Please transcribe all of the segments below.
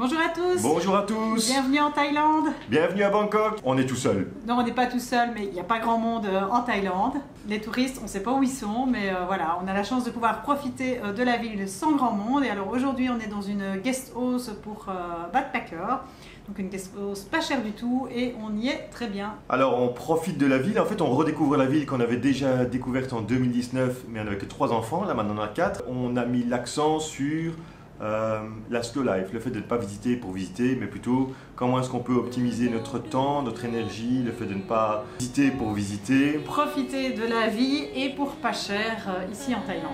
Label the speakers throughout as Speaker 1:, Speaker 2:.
Speaker 1: Bonjour à tous.
Speaker 2: Bonjour à tous.
Speaker 1: Bienvenue en Thaïlande.
Speaker 2: Bienvenue à Bangkok. On est tout seul.
Speaker 1: Non, on n'est pas tout seul, mais il n'y a pas grand monde en Thaïlande. Les touristes, on ne sait pas où ils sont, mais voilà, on a la chance de pouvoir profiter de la ville sans grand monde. Et alors aujourd'hui, on est dans une guest house pour backpacker. Donc une guest house pas chère du tout et on y est très bien.
Speaker 2: Alors on profite de la ville, en fait on redécouvre la ville qu'on avait déjà découverte en 2019, mais on n'avait que 3 enfants, là maintenant on en a 4. On a mis l'accent sur la slow life, le fait de ne pas visiter pour visiter, mais plutôt comment est-ce qu'on peut optimiser notre temps, notre énergie, le fait de ne pas visiter pour visiter.
Speaker 1: Profiter de la vie et pour pas cher ici en Thaïlande.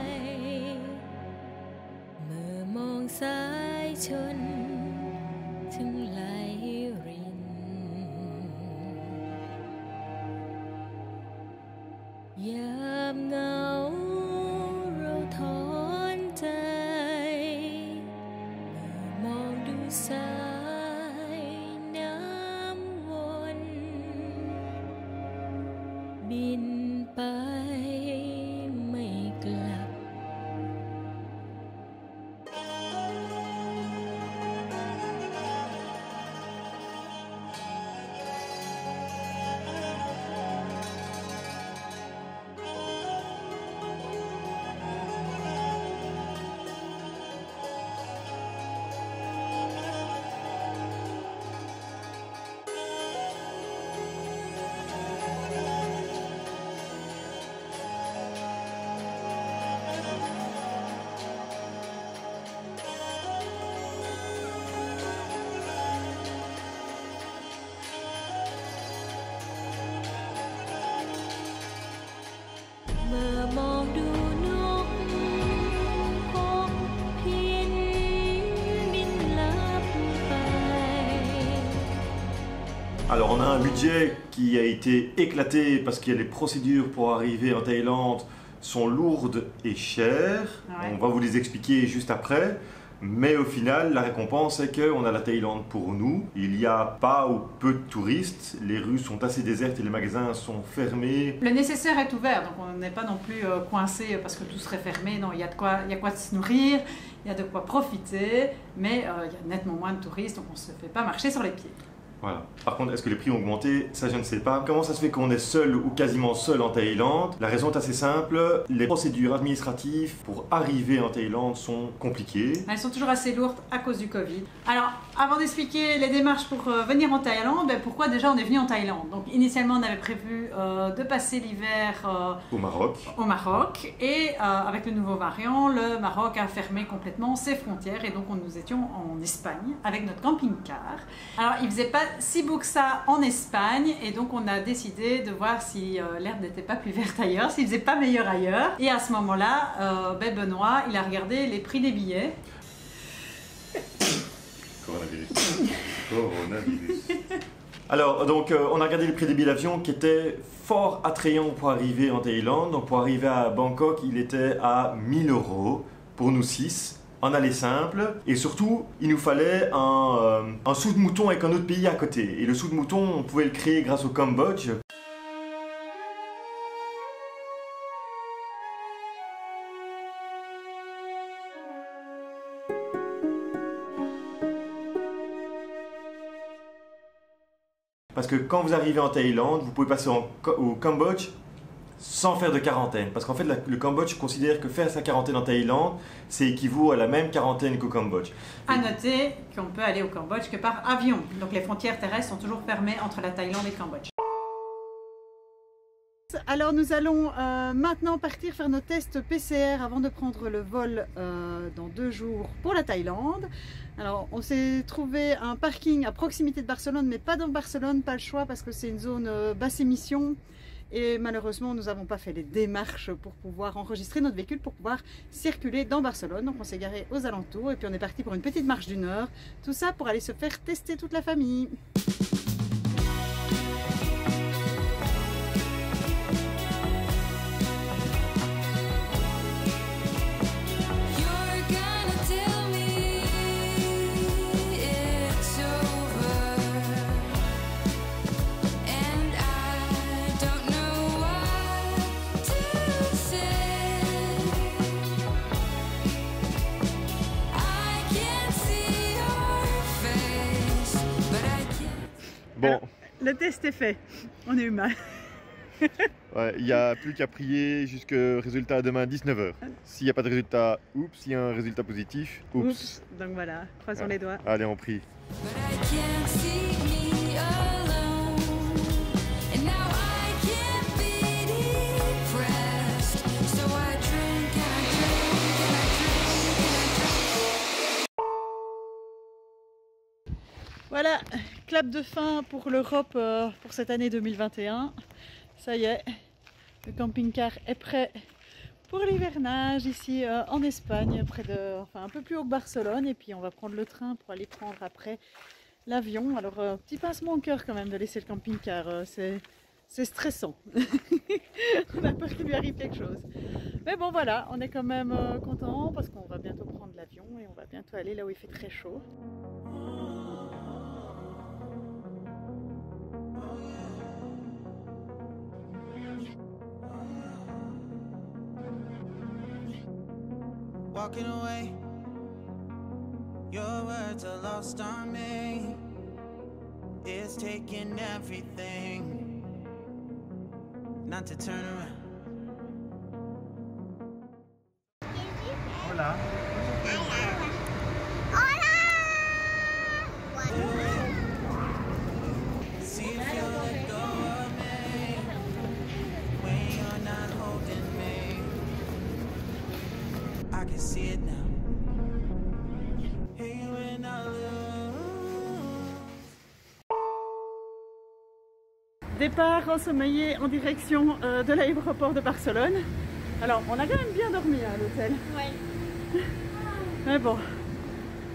Speaker 2: Alors on a un budget qui a été éclaté parce que les procédures pour arriver en Thaïlande sont lourdes et chères.
Speaker 1: Ouais.
Speaker 2: On va vous les expliquer juste après. Mais au final, la récompense est qu'on a la Thaïlande pour nous. Il n'y a pas ou peu de touristes, les rues sont assez désertes et les magasins sont fermés.
Speaker 1: Le nécessaire est ouvert, donc on n'est pas non plus coincé parce que tout serait fermé. Non, il y a de quoi se nourrir, il y a de quoi profiter, mais il y a nettement moins de touristes, donc on ne se fait pas marcher sur les pieds.
Speaker 2: Voilà. Par contre, est-ce que les prix ont augmenté? Ça, je ne sais pas. Comment ça se fait qu'on est seul ou quasiment seul en Thaïlande? La raison est assez simple. Les procédures administratives pour arriver en Thaïlande sont compliquées.
Speaker 1: Elles sont toujours assez lourdes à cause du Covid. Alors, avant d'expliquer les démarches pour venir en Thaïlande, pourquoi déjà on est venu en Thaïlande? Donc, initialement, on avait prévu de passer l'hiver
Speaker 2: Au Maroc.
Speaker 1: Et avec le nouveau variant, le Maroc a fermé complètement ses frontières et donc nous étions en Espagne avec notre camping-car. Alors, il faisait pas si beau que ça en Espagne et donc on a décidé de voir si l'herbe n'était pas plus verte ailleurs, s'il faisait pas meilleur ailleurs. Et à ce moment-là, Benoît, il a regardé les prix des billets.
Speaker 2: Coronavirus. Alors, donc, on a regardé les prix des billets d'avion qui étaient fort attrayants pour arriver en Thaïlande. Donc, pour arriver à Bangkok, il était à 1 000 € pour nous 6. En aller simple, et surtout il nous fallait un sou de mouton avec un autre pays à côté, et le sou de mouton on pouvait le créer grâce au Cambodge. Parce que quand vous arrivez en Thaïlande, vous pouvez passer au Cambodge sans faire de quarantaine. Parce qu'en fait, le Cambodge considère que faire sa quarantaine en Thaïlande, c'est équivaut à la même quarantaine qu'au Cambodge.
Speaker 1: À noter qu'on peut aller au Cambodge que par avion. Donc les frontières terrestres sont toujours fermées entre la Thaïlande et le Cambodge. Alors nous allons maintenant partir faire nos tests PCR avant de prendre le vol dans 2 jours pour la Thaïlande. Alors on s'est trouvé un parking à proximité de Barcelone, mais pas dans Barcelone, pas le choix parce que c'est une zone basse émission. Et malheureusement, nous n'avons pas fait les démarches pour pouvoir enregistrer notre véhicule, pour pouvoir circuler dans Barcelone. Donc on s'est garé aux alentours et puis on est parti pour une petite marche d'1 heure. Tout ça pour aller se faire tester toute la famille.
Speaker 3: Bon.
Speaker 1: Alors, le test est fait. On est humain.
Speaker 3: Ouais, il n'y a plus qu'à prier jusqu'au résultat demain 19h. S'il n'y a pas de résultat, oups. S'il y a un résultat positif, oups.
Speaker 1: Oups. Donc voilà, croisons les doigts.
Speaker 3: Allez, on prie.
Speaker 1: Voilà, clap de fin pour l'Europe pour cette année 2021. Ça y est, le camping-car est prêt pour l'hivernage ici en Espagne, enfin un peu plus haut que Barcelone. Et puis on va prendre le train pour aller prendre après l'avion. Alors petit pincement au cœur quand même de laisser le camping-car, c'est stressant. On a peur qu'il lui arrive quelque chose. Mais bon voilà, on est quand même content parce qu'on va bientôt prendre l'avion et on va bientôt aller là où il fait très chaud.
Speaker 4: Walking away, your words are lost on me. It's taking everything not to turn around.
Speaker 3: Hola.
Speaker 4: See if you let go of me when you're not holding me. I can see it now. Hey, when I lose.
Speaker 1: Départ ensommeillé en direction de l'aéroport de Barcelone. Alors, on a quand même bien dormi à l'hôtel.
Speaker 5: Ouais.
Speaker 1: Mais bon.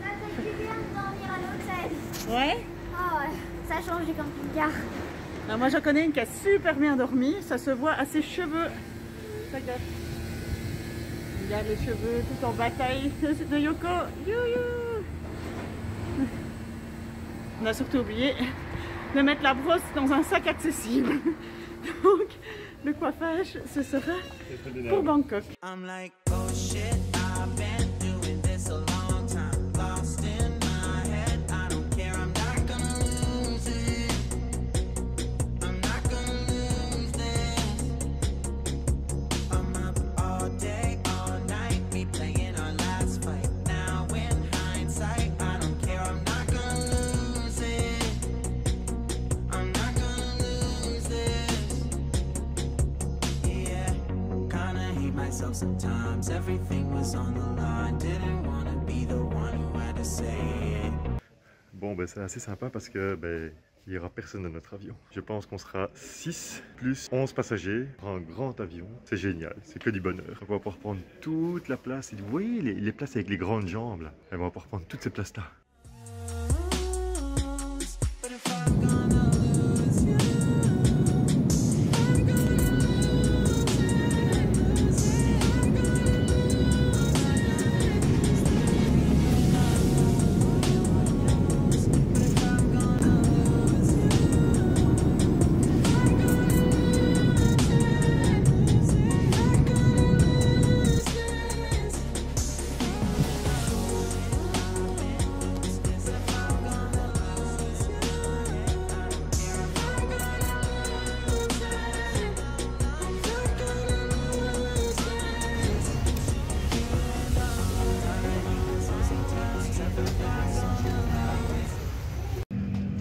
Speaker 5: Ça fait du bien de dormir à l'hôtel.
Speaker 1: Ouais.
Speaker 5: Ah ouais, ça change du camping-car.
Speaker 1: Alors, moi, j'en connais une qui a super bien dormi. Ça se voit à ses cheveux. Regarde. Regarde les cheveux tout en bataille de Yoko. Youhou. On a surtout oublié de mettre la brosse dans un sac accessible. Donc, le coiffage, ce sera pour Bangkok.
Speaker 4: I'm like, oh shit, I've been doing this a long time. Lost in my head, I don't care, I'm not gonna lose it. I'm not gonna lose this. I'm up all day, all night, replaying our last fight. Now in hindsight, I don't care, I'm not gonna lose it. I'm not gonna lose this. Yeah, kinda hate myself sometimes. Everything was on the line. Didn't wanna be the one who had to say it.
Speaker 3: Bon, ben, c'est assez sympa parce que il n'y aura personne dans notre avion. Je pense qu'on sera 6 plus 11 passagers pour un grand avion. C'est génial, c'est que du bonheur. On va pouvoir prendre toute la place. Et vous voyez les places avec les grandes jambes là. On va pouvoir prendre toutes ces places là.
Speaker 4: But if I'm gonna lose you, I'm gonna lose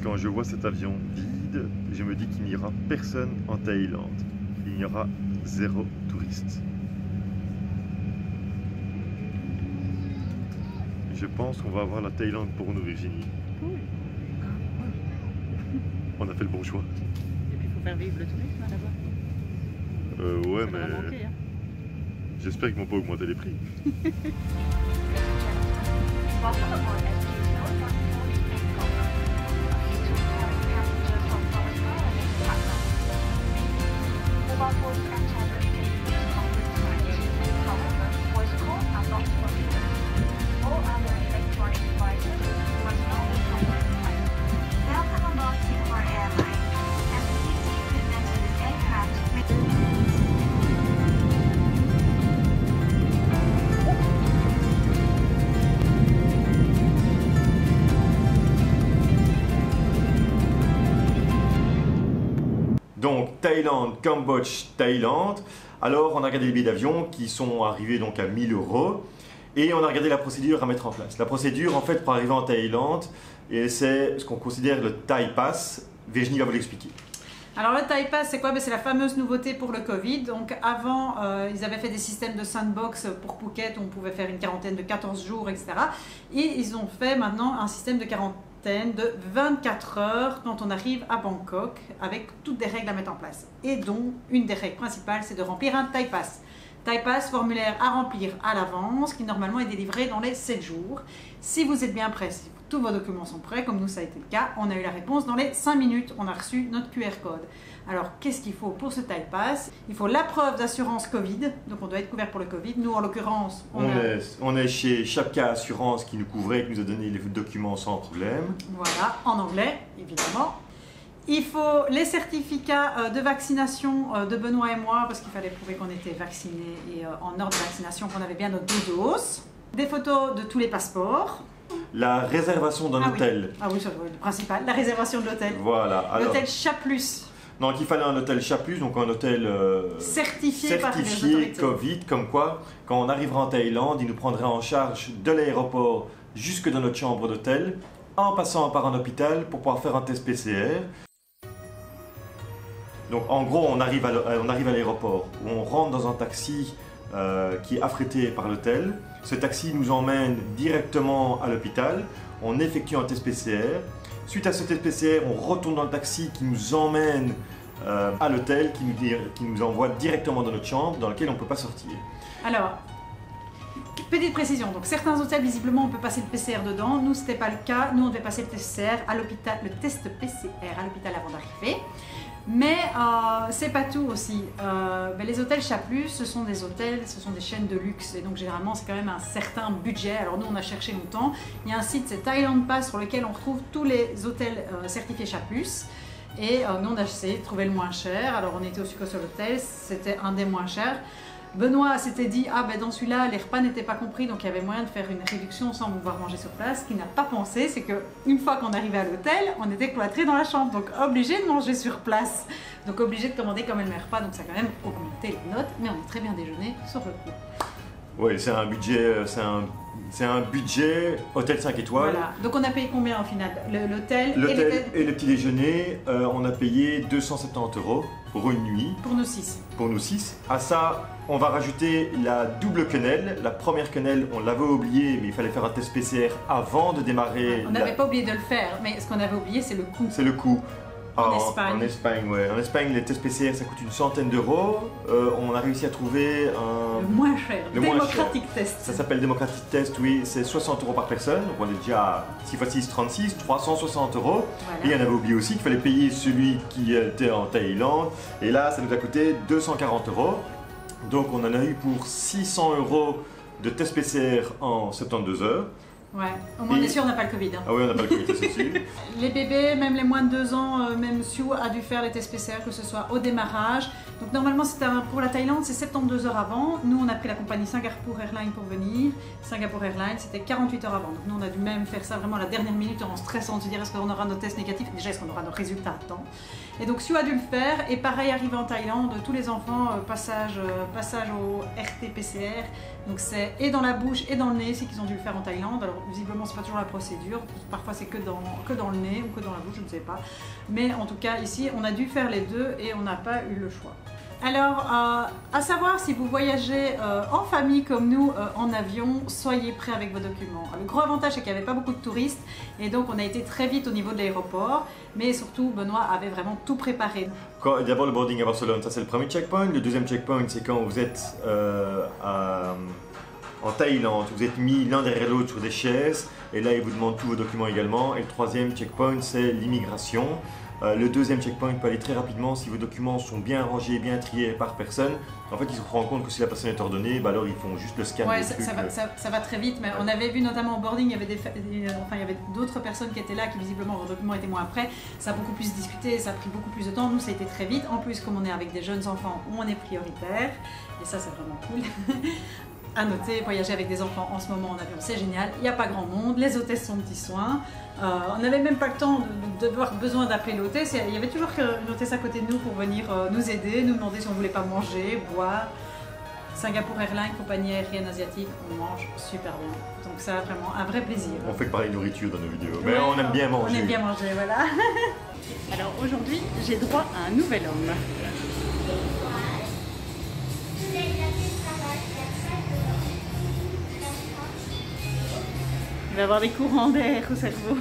Speaker 3: Quand je vois cet avion vide, je me dis qu'il n'y aura personne en Thaïlande. Il y aura 0 touriste. Je pense qu'on va avoir la Thaïlande pour nous, Virginie.
Speaker 1: Cool.
Speaker 3: On a fait le bon choix.
Speaker 1: Et puis il faut faire vivre le tourisme là-bas.
Speaker 3: Ouais,
Speaker 1: Ça va
Speaker 3: mais
Speaker 1: manquer, hein.
Speaker 3: j'espère qu'ils vont pas augmenter les prix.
Speaker 2: Donc Thaïlande, Cambodge, Thaïlande. Alors on a regardé les billets d'avion qui sont arrivés donc à 1000 €. Et on a regardé la procédure à mettre en place. La procédure en fait pour arriver en Thaïlande, c'est ce qu'on considère le Thai Pass. Virginie va vous l'expliquer.
Speaker 1: Alors le Thai Pass, c'est quoi? C'est la fameuse nouveauté pour le Covid. Donc avant, ils avaient fait des systèmes de sandbox pour Phuket où on pouvait faire une quarantaine de 14 jours, etc. Et ils ont fait maintenant un système de quarantaine de 24 heures quand on arrive à Bangkok, avec toutes des règles à mettre en place. Et dont une des règles principales, c'est de remplir un Thai Pass. Thai Pass, formulaire à remplir à l'avance, qui normalement est délivré dans les 7 jours. Si vous êtes bien prêt, si tous vos documents sont prêts, comme nous ça a été le cas, on a eu la réponse dans les 5 minutes, on a reçu notre QR code. Alors qu'est-ce qu'il faut pour ce Thai Pass? Il faut la preuve d'assurance Covid, donc on doit être couvert pour le Covid. Nous en l'occurrence,
Speaker 2: on est chez Chapka Assurance qui nous couvrait, qui nous a donné les documents sans problème.
Speaker 1: Voilà, en anglais évidemment. Il faut les certificats de vaccination de Benoît et moi, parce qu'il fallait prouver qu'on était vaccinés et en ordre de vaccination, qu'on avait bien nos 2 doses. Des photos de tous les passeports.
Speaker 2: La réservation d'un hôtel.
Speaker 1: Ah oui, c'est le principal, la réservation de l'hôtel.
Speaker 2: Voilà.
Speaker 1: L'hôtel Chaplus.
Speaker 2: Donc il fallait un hôtel Chaplus, donc un hôtel
Speaker 1: certifié par les autorités.
Speaker 2: Covid, comme quoi, quand on arrivera en Thaïlande, il nous prendra en charge de l'aéroport jusque dans notre chambre d'hôtel, en passant par un hôpital pour pouvoir faire un test PCR. Donc en gros, on arrive à l'aéroport, où on rentre dans un taxi qui est affrété par l'hôtel. Ce taxi nous emmène directement à l'hôpital, on effectue un test PCR. Suite à ce test PCR, on retourne dans le taxi qui nous emmène à l'hôtel, qui nous envoie directement dans notre chambre, dans laquelle on ne peut pas sortir.
Speaker 1: Alors, petite précision, donc certains hôtels, visiblement, on peut passer le PCR dedans. Nous, ce n'était pas le cas. Nous, on devait passer le test PCR à l'hôpital, avant d'arriver. Mais c'est pas tout aussi. Les hôtels Chaplus, ce sont des hôtels, ce sont des chaînes de luxe et donc généralement c'est quand même un certain budget. Alors nous on a cherché longtemps. Il y a un site, c'est Thailand Pass, sur lequel on retrouve tous les hôtels certifiés Chaplus. Et nous on a essayé de trouver le moins cher. Alors on était au Sucos Hotel, c'était un des moins chers. Benoît s'était dit, ah ben dans celui-là, les repas n'étaient pas compris, donc il y avait moyen de faire une réduction sans pouvoir manger sur place. Ce qu'il n'a pas pensé, c'est qu'une fois qu'on arrivait à l'hôtel, on était cloîtrés dans la chambre, donc obligé de manger sur place. Donc obligé de commander quand même le repas, donc ça a quand même augmenté les notes, mais on a très bien déjeuné sur le coup.
Speaker 2: Oui, c'est un budget, c'est un budget hôtel 5 étoiles.
Speaker 1: Voilà, donc on a payé combien au final? L'hôtel
Speaker 2: et le petit déjeuner, on a payé 270 € pour une nuit.
Speaker 1: Pour nous 6.
Speaker 2: Pour nous 6. À ça, on va rajouter la double quenelle. La première quenelle, on l'avait oublié, mais il fallait faire un test PCR avant de démarrer.
Speaker 1: On n'avait pas oublié de le faire, mais ce qu'on avait oublié, c'est le coût.
Speaker 2: C'est le coût.
Speaker 1: En Espagne.
Speaker 2: En Espagne, ouais. En Espagne, les tests PCR, ça coûte une centaine d'euros. On a réussi à trouver un...
Speaker 1: Le moins cher,
Speaker 2: le moins
Speaker 1: Democratic
Speaker 2: cher.
Speaker 1: Test.
Speaker 2: Ça s'appelle Democratic Test, oui. C'est 60 € par personne. Donc on est déjà à 6 x 6, 36, 360 €.
Speaker 1: Voilà.
Speaker 2: Et il y en avait oublié aussi qu'il fallait payer celui qui était en Thaïlande. Et là, ça nous a coûté 240 €. Donc on en a eu pour 600 € de test PCR en 72 heures.
Speaker 1: Ouais, au moins on est sûr on n'a pas le Covid. Hein.
Speaker 2: Ah oui, on n'a pas le Covid, c'est sûr.
Speaker 1: Les bébés, même les moins de 2 ans, même Siu a dû faire les tests PCR, que ce soit au démarrage. Donc normalement pour la Thaïlande c'est 72 heures avant. Nous on a pris la compagnie Singapore Airlines pour venir. Singapore Airlines c'était 48 heures avant. Donc nous on a dû même faire ça vraiment à la dernière minute en stressant de se dire est-ce qu'on aura nos tests négatifs. Déjà est-ce qu'on aura nos résultats à temps. Et donc Siu a dû le faire. Et pareil arrivé en Thaïlande, tous les enfants, passage au RT-PCR. Donc c'est et dans la bouche et dans le nez, c'est qu'ils ont dû le faire en Thaïlande. Alors visiblement c'est pas toujours la procédure, parfois c'est que dans le nez ou que dans la bouche, je ne sais pas. Mais en tout cas ici on a dû faire les deux et on n'a pas eu le choix. Alors, à savoir si vous voyagez en famille comme nous en avion, soyez prêts avec vos documents. Le gros avantage c'est qu'il n'y avait pas beaucoup de touristes et donc on a été très vite au niveau de l'aéroport, mais surtout Benoît avait vraiment tout préparé.
Speaker 2: D'abord le boarding à Barcelone, ça c'est le premier checkpoint. Le deuxième checkpoint c'est quand vous êtes en Thaïlande, vous êtes mis l'un derrière l'autre sur des chaises et là ils vous demandent tous vos documents également. Et le troisième checkpoint c'est l'immigration. Le deuxième checkpoint peut aller très rapidement si vos documents sont bien rangés, bien triés par personne. En fait, ils se rendent compte que si la personne est ordonnée, bah alors ils font juste le scan.
Speaker 1: Ouais, ça va très vite, mais on avait vu notamment au boarding, il y avait d'autres personnes qui étaient là, qui visiblement leurs documents étaient moins prêts. Ça a beaucoup plus discuté, ça a pris beaucoup plus de temps. Nous, ça a été très vite. En plus, comme on est avec des jeunes enfants, on est prioritaire. Et ça, c'est vraiment cool. À noter, voyager avec des enfants en ce moment en avion, c'est génial. Il n'y a pas grand monde, les hôtesses sont petits soins. On n'avait même pas le temps d'avoir besoin d'appeler l'hôtesse. Il y avait toujours une hôtesse à côté de nous pour venir nous aider, nous demander si on ne voulait pas manger, boire. Singapour Airlines, compagnie aérienne asiatique, on mange super bien. Donc ça, vraiment, un vrai plaisir.
Speaker 2: On fait que parler nourriture dans nos vidéos, mais
Speaker 1: Ouais,
Speaker 2: on aime bien manger.
Speaker 1: On aime bien manger, voilà. Alors aujourd'hui, j'ai droit à un nouvel homme. Il va avoir des courants d'air au cerveau.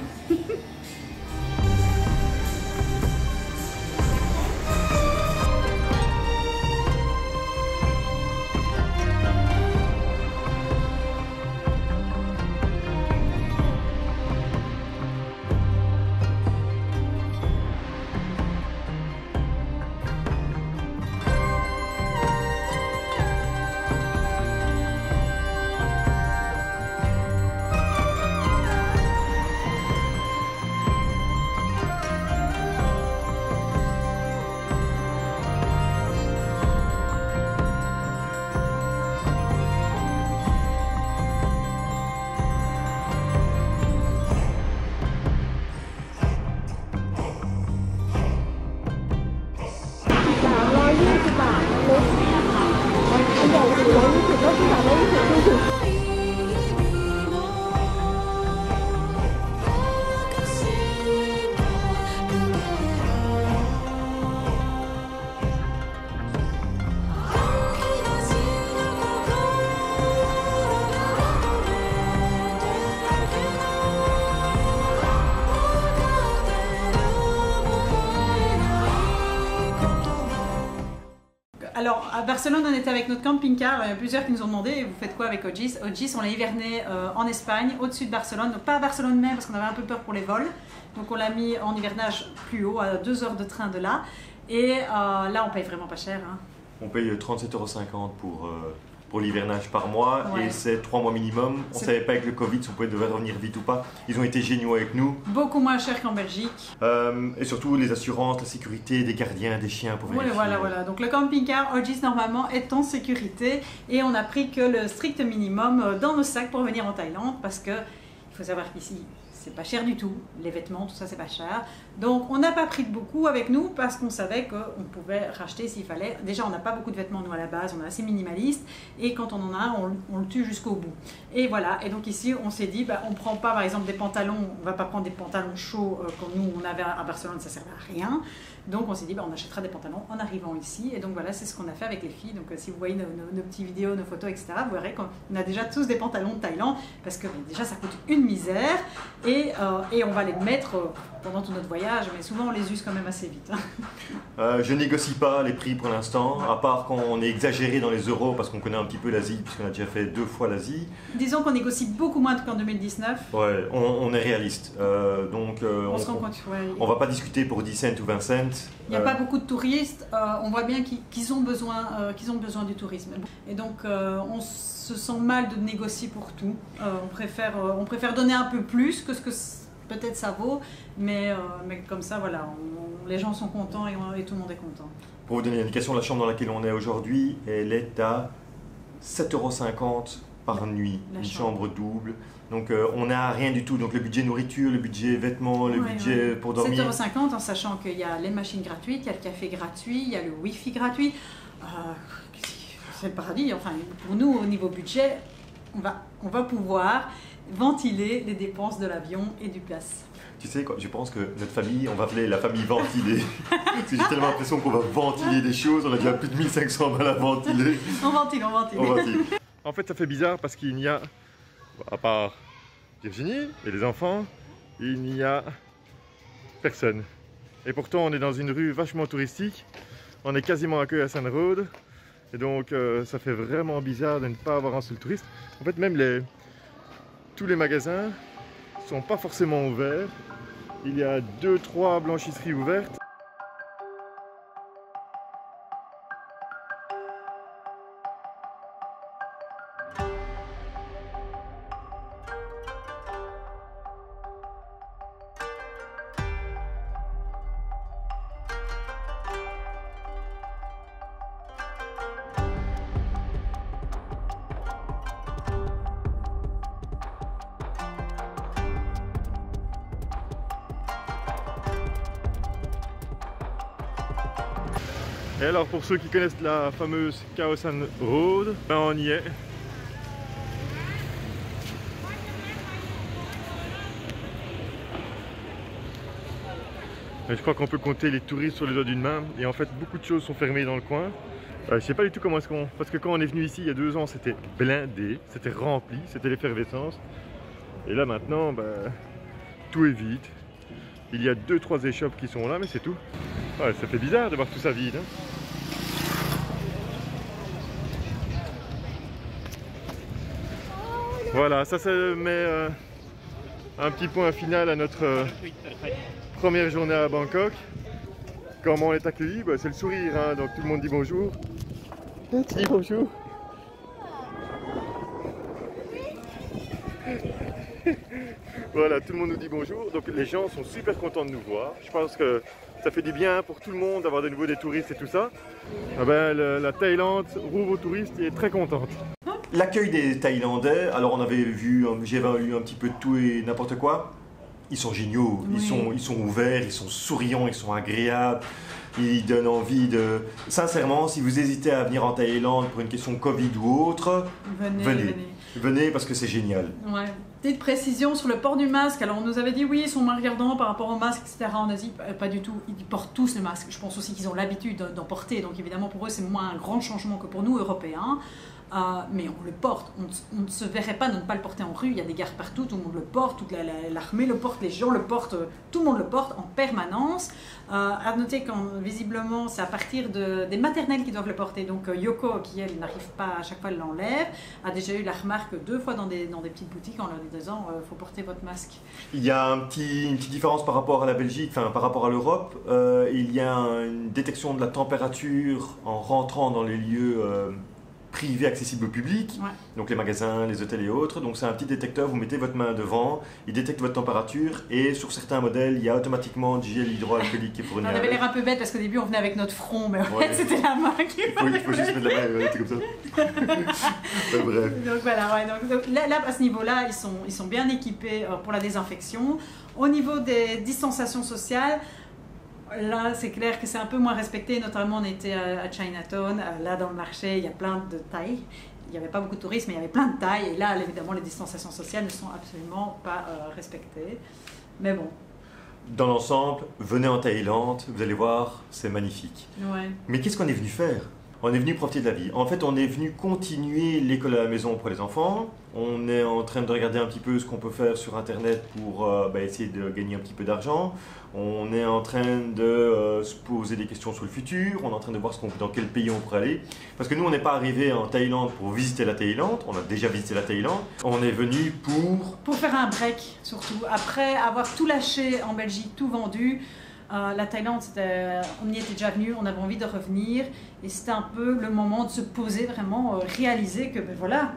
Speaker 1: Alors, à Barcelone, on était avec notre camping-car. Il y a plusieurs qui nous ont demandé, vous faites quoi avec Ogis? Ogis, on l'a hiverné en Espagne, au-dessus de Barcelone. Donc, pas à Barcelone même, parce qu'on avait un peu peur pour les vols. Donc, on l'a mis en hivernage plus haut, à 2 heures de train de là. Et là, on paye vraiment pas cher. Hein.
Speaker 2: On paye 37,50 € pour l'hivernage par mois,
Speaker 1: Ouais.
Speaker 2: et c'est 3 mois minimum. On ne savait pas avec le Covid si on devait revenir vite ou pas. Ils ont été géniaux avec nous.
Speaker 1: Beaucoup moins cher qu'en Belgique.
Speaker 2: Et surtout les assurances, la sécurité des gardiens, des chiens pour
Speaker 1: Oui,
Speaker 2: vérifier.
Speaker 1: voilà. Donc le camping-car Ogis normalement est en sécurité et on a pris que le strict minimum dans nos sacs pour venir en Thaïlande parce que il faut savoir qu'ici c'est pas cher du tout, les vêtements, tout ça c'est pas cher. Donc on n'a pas pris de beaucoup avec nous parce qu'on savait qu'on pouvait racheter s'il fallait. Déjà on n'a pas beaucoup de vêtements nous à la base, on est assez minimaliste et quand on en a un, on le tue jusqu'au bout. Et voilà, et donc ici on s'est dit, on prend pas par exemple des pantalons, on va pas prendre des pantalons chauds comme nous on avait à Barcelone, ça servait à rien. Donc on s'est dit, on achètera des pantalons en arrivant ici. Et donc voilà, c'est ce qu'on a fait avec les filles. Donc si vous voyez nos petites vidéos, nos photos, etc., vous verrez qu'on a déjà tous des pantalons de Thaïlande parce que déjà ça coûte une misère et on va les mettre pendant tout notre voyage, mais souvent on les use quand même assez vite.
Speaker 2: Je négocie pas les prix pour l'instant, à part quand on est exagéré dans les euros parce qu'on connaît un petit peu l'Asie, puisqu'on a déjà fait 2 fois l'Asie.
Speaker 1: Disons qu'on négocie beaucoup moins qu'en 2019.
Speaker 2: Ouais, on est réaliste.
Speaker 1: On se rend compte, ouais.
Speaker 2: On va pas discuter pour 10 cents ou 20 cents.
Speaker 1: Il n'y a pas beaucoup de touristes, on voit bien qu'ils ont besoin du tourisme. Et donc on se sent mal de négocier pour tout. On préfère donner un peu plus que ce que peut-être ça vaut, mais comme ça, voilà, les gens sont contents et tout le monde est content.
Speaker 2: Pour vous donner une indication, la chambre dans laquelle on est aujourd'hui, elle est à 7,50 € par nuit, une chambre double. Donc on n'a rien du tout. Donc le budget nourriture, le budget vêtements, le budget pour dormir.
Speaker 1: 7,50 € en sachant qu'il y a les machines gratuites, il y a le café gratuit, il y a le wifi gratuit. C'est le paradis. Enfin, pour nous, au niveau budget, on va pouvoir ventiler les dépenses de l'avion et du place.
Speaker 2: Tu sais quoi, je pense que notre famille, on va appeler la famille ventilée. Parce que j'ai tellement l'impression qu'on va ventiler des choses, on a déjà plus de 1500 balles à ventiler.
Speaker 1: On ventile.
Speaker 3: En fait, ça fait bizarre parce qu'il n'y a, à part Virginie et les enfants, il n'y a personne. Et pourtant, on est dans une rue vachement touristique. On est quasiment à queue à Sand Road. Et donc, ça fait vraiment bizarre de ne pas avoir un seul touriste. En fait, même tous les magasins ne sont pas forcément ouverts. Il y a 2-3 blanchisseries ouvertes. Et alors pour ceux qui connaissent la fameuse Khao San Road, ben on y est. Et je crois qu'on peut compter les touristes sur les doigts d'une main et en fait beaucoup de choses sont fermées dans le coin. Je sais pas du tout comment est-ce qu'on... Parce que quand on est venu ici il y a 2 ans c'était blindé, c'était rempli, c'était l'effervescence. Et là maintenant tout est vide. Il y a 2-3 échoppes qui sont là mais c'est tout. Ouais, ça fait bizarre de voir tout ça vide. Voilà, ça met un petit point final à notre première journée à Bangkok. Comment on est accueilli, c'est le sourire, hein, donc tout le monde dit bonjour. Dis bonjour. Voilà, tout le monde nous dit bonjour, donc les gens sont super contents de nous voir. Je pense que ça fait du bien pour tout le monde d'avoir de nouveau des touristes et tout ça. Ah ben, la Thaïlande rouvre aux touristes et est très contente.
Speaker 2: L'accueil des Thaïlandais, alors on avait vu, j'avais lu un petit peu de tout et n'importe quoi. Ils sont géniaux,
Speaker 1: Oui.
Speaker 2: ils sont ouverts, ils sont souriants, ils sont agréables, ils donnent envie de... Sincèrement, si vous hésitez à venir en Thaïlande pour une question Covid ou autre, venez parce que c'est génial.
Speaker 6: Ouais. Petite précision sur le port du masque. Alors on nous avait dit oui, ils sont moins regardants par rapport au masque, etc. En Asie, pas du tout. Ils portent tous le masque. Je pense aussi qu'ils ont l'habitude d'en porter. Donc évidemment pour eux c'est moins un grand changement que pour nous Européens. Mais on le porte. On ne se verrait pas de ne pas le porter en rue. Il y a des gares partout, tout le monde le porte, toute l'armée le porte, les gens le portent, tout le monde le porte en permanence. À noter qu'en visiblement c'est à partir des maternelles qui doivent le porter. Donc Yoko, qui elle n'arrive pas à chaque fois, elle l'enlève, a déjà eu la remarque 2 fois dans des petites boutiques en leur disant faut porter votre masque.
Speaker 2: Il y a une petite différence par rapport à la Belgique, enfin par rapport à l'Europe. Il y a une détection de la température en rentrant dans les lieux privés accessibles au public,
Speaker 6: Ouais.
Speaker 2: donc les magasins, les hôtels et autres. Donc c'est un petit détecteur, vous mettez votre main devant, il détecte votre température et sur certains modèles, il y a automatiquement du gel hydroalcoolique qui est fourni
Speaker 6: On avait
Speaker 2: avec.
Speaker 6: l'air un peu bête parce qu'au début on venait avec notre front, mais en
Speaker 2: Ouais.
Speaker 6: fait c'était la main qui
Speaker 2: Il faut juste mettre la main, c'est comme ça. Bref.
Speaker 6: Donc voilà, ouais, donc là, à ce niveau-là, ils sont bien équipés pour la désinfection. Au niveau des distanciations sociales, là c'est clair que c'est un peu moins respecté, notamment on était à Chinatown, là dans le marché il y a plein de Thaïs. Il n'y avait pas beaucoup de touristes, mais il y avait plein de Thaïs, et là évidemment les distanciations sociales ne sont absolument pas respectées. Mais bon,
Speaker 2: Dans l'ensemble, venez en Thaïlande, vous allez voir, c'est magnifique.
Speaker 6: ouais.
Speaker 2: Mais qu'est-ce qu'on est venu faire? On est venu profiter de la vie. En fait, on est venu continuer l'école à la maison pour les enfants. On est en train de regarder un petit peu ce qu'on peut faire sur Internet pour essayer de gagner un petit peu d'argent. On est en train de se poser des questions sur le futur. On est en train de voir dans quel pays on pourrait aller. Parce que nous, on n'est pas arrivé en Thaïlande pour visiter la Thaïlande. On a déjà visité la Thaïlande. On est venu
Speaker 6: Pour faire un break, surtout. Après avoir tout lâché en Belgique, tout vendu, la Thaïlande, on y était déjà venu, on avait envie de revenir. Et c'était un peu le moment de se poser, vraiment réaliser que, ben voilà,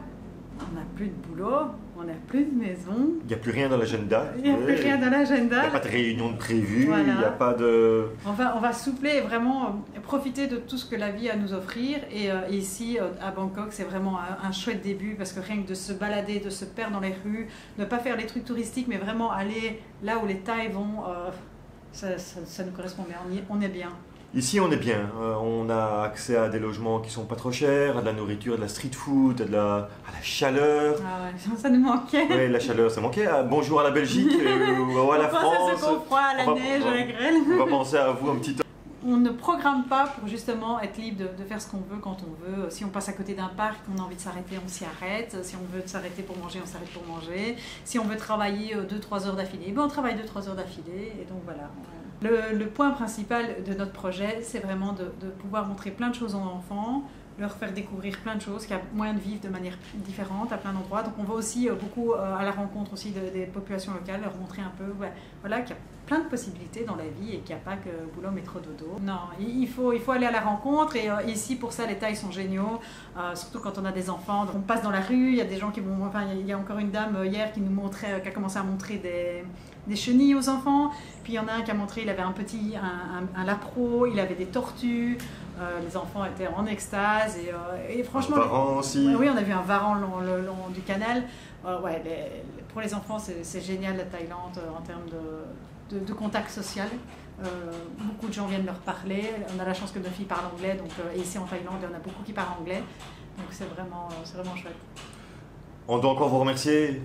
Speaker 6: on n'a plus de boulot, on n'a plus de maison.
Speaker 2: Il n'y a plus rien dans l'agenda.
Speaker 6: Il n'y a plus rien dans
Speaker 2: Il
Speaker 6: l'agenda.
Speaker 2: n'y a pas de réunion de prévue.
Speaker 6: Voilà.
Speaker 2: Il n'y a pas de...
Speaker 6: On va soupler et vraiment profiter de tout ce que la vie a à nous offrir. Et ici, à Bangkok, c'est vraiment un chouette début parce que rien que de se balader, de se perdre dans les rues, ne pas faire les trucs touristiques, mais vraiment aller là où les Thaïs vont, ça nous correspond bien. On est bien.
Speaker 2: Ici, on est bien. On a accès à des logements qui sont pas trop chers, à de la nourriture, de la street food, à la chaleur.
Speaker 6: Ah ouais, ça nous manquait.
Speaker 2: Oui, la chaleur, ça manquait. Bonjour à la Belgique, ou à la
Speaker 6: On pense à ce
Speaker 2: France.
Speaker 6: qu'on froid, à la
Speaker 2: On va-
Speaker 6: neige,
Speaker 2: on va-
Speaker 6: à la grêle.
Speaker 2: On va penser à vous un petit temps.
Speaker 6: On ne programme pas pour justement être libre de faire ce qu'on veut quand on veut. Si on passe à côté d'un parc, on a envie de s'arrêter, on s'y arrête. Si on veut s'arrêter pour manger, on s'arrête pour manger. Si on veut travailler 2-3 heures d'affilée, on travaille 2-3 heures d'affilée. Et donc voilà. Le point principal de notre projet, c'est vraiment de pouvoir montrer plein de choses aux enfants, leur faire découvrir plein de choses, qu'il y a moyen de vivre de manière différente à plein d'endroits. Donc on va aussi beaucoup à la rencontre aussi des populations locales, leur montrer un peu voilà, qu'il y a plein de possibilités dans la vie et qu'il n'y a pas que boulot, métro, dodo. Non, il faut aller à la rencontre et ici pour ça les Thaïs sont géniaux, surtout quand on a des enfants. Donc, on passe dans la rue, il y a des gens qui vont... Enfin, il y a encore une dame hier qui a commencé à montrer des chenilles aux enfants. Puis il y en a un qui a montré, il avait un lapro, il avait des tortues. Les enfants étaient en extase et franchement...
Speaker 2: Un varan aussi.
Speaker 6: Oui, on a vu un varan le long du canal. Pour les enfants, c'est génial la Thaïlande en termes de contact social. Beaucoup de gens viennent leur parler. On a la chance que nos filles parlent anglais, donc, et ici en Thaïlande, il y en a beaucoup qui parlent anglais. Donc c'est vraiment chouette.
Speaker 2: On doit encore vous remercier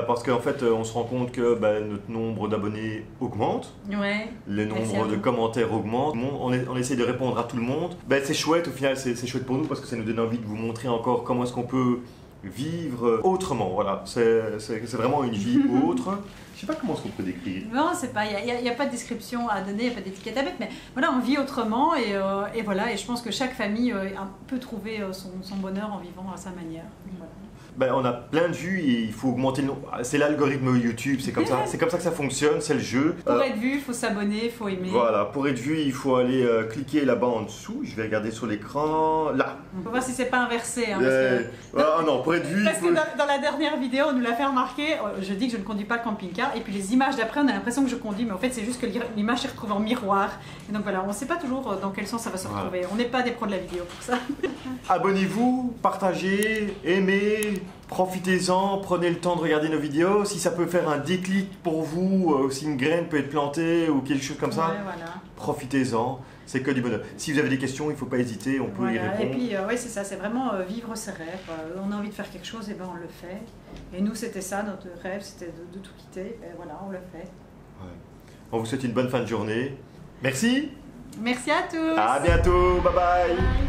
Speaker 2: parce qu'en fait, on se rend compte que notre nombre d'abonnés augmente.
Speaker 6: Ouais.
Speaker 2: Le
Speaker 6: Merci
Speaker 2: nombre
Speaker 6: à
Speaker 2: de
Speaker 6: vous.
Speaker 2: commentaires augmente. On essaie de répondre à tout le monde. C'est chouette, au final, c'est chouette pour nous parce que ça nous donne envie de vous montrer encore comment est-ce qu'on peut vivre autrement. Voilà, c'est vraiment une vie autre. Je sais pas comment est-ce qu'on peut décrire.
Speaker 6: Non, c'est pas, il n'y a pas de description à donner, il n'y a pas d'étiquette à mettre, mais voilà, on vit autrement et voilà, et je pense que chaque famille peut trouver son bonheur en vivant à sa manière. Voilà.
Speaker 2: On a plein de vues et il faut augmenter le nombre. C'est l'algorithme YouTube, c'est comme ça que ça fonctionne, c'est le jeu.
Speaker 6: Pour être vu, il faut s'abonner, il faut aimer.
Speaker 2: Voilà, pour être vu, il faut aller cliquer là-bas en dessous. Je vais regarder sur l'écran. Là.
Speaker 6: On peut voir si c'est pas inversé. Hein, parce que,
Speaker 2: non, pour être vu,
Speaker 6: parce
Speaker 2: il faut...
Speaker 6: que dans la dernière vidéo, on nous l'a fait remarquer. Je dis que je ne conduis pas le camping-car, et puis les images d'après, on a l'impression que je conduis, mais en fait, c'est juste que l'image s'est retrouvée en miroir. Et donc voilà, on ne sait pas toujours dans quel sens ça va se retrouver. On n'est pas des pros de la vidéo pour ça.
Speaker 2: Abonnez-vous, partagez, aimez, profitez-en, prenez le temps de regarder nos vidéos. Si ça peut faire un déclic pour vous, si une graine peut être plantée ou quelque chose comme ça,
Speaker 6: Ouais, voilà.
Speaker 2: profitez-en. C'est que du bonheur. Si vous avez des questions, il ne faut pas hésiter, on peut y
Speaker 6: Voilà.
Speaker 2: répondre.
Speaker 6: Et puis, oui, c'est ça, c'est vraiment vivre ses rêves. On a envie de faire quelque chose, et ben on le fait. Et nous, c'était ça, notre rêve, c'était de tout quitter. Et voilà, on le fait.
Speaker 2: Ouais. On vous souhaite une bonne fin de journée. Merci.
Speaker 6: Merci à tous.
Speaker 2: À bientôt. Bye bye.
Speaker 6: Bye.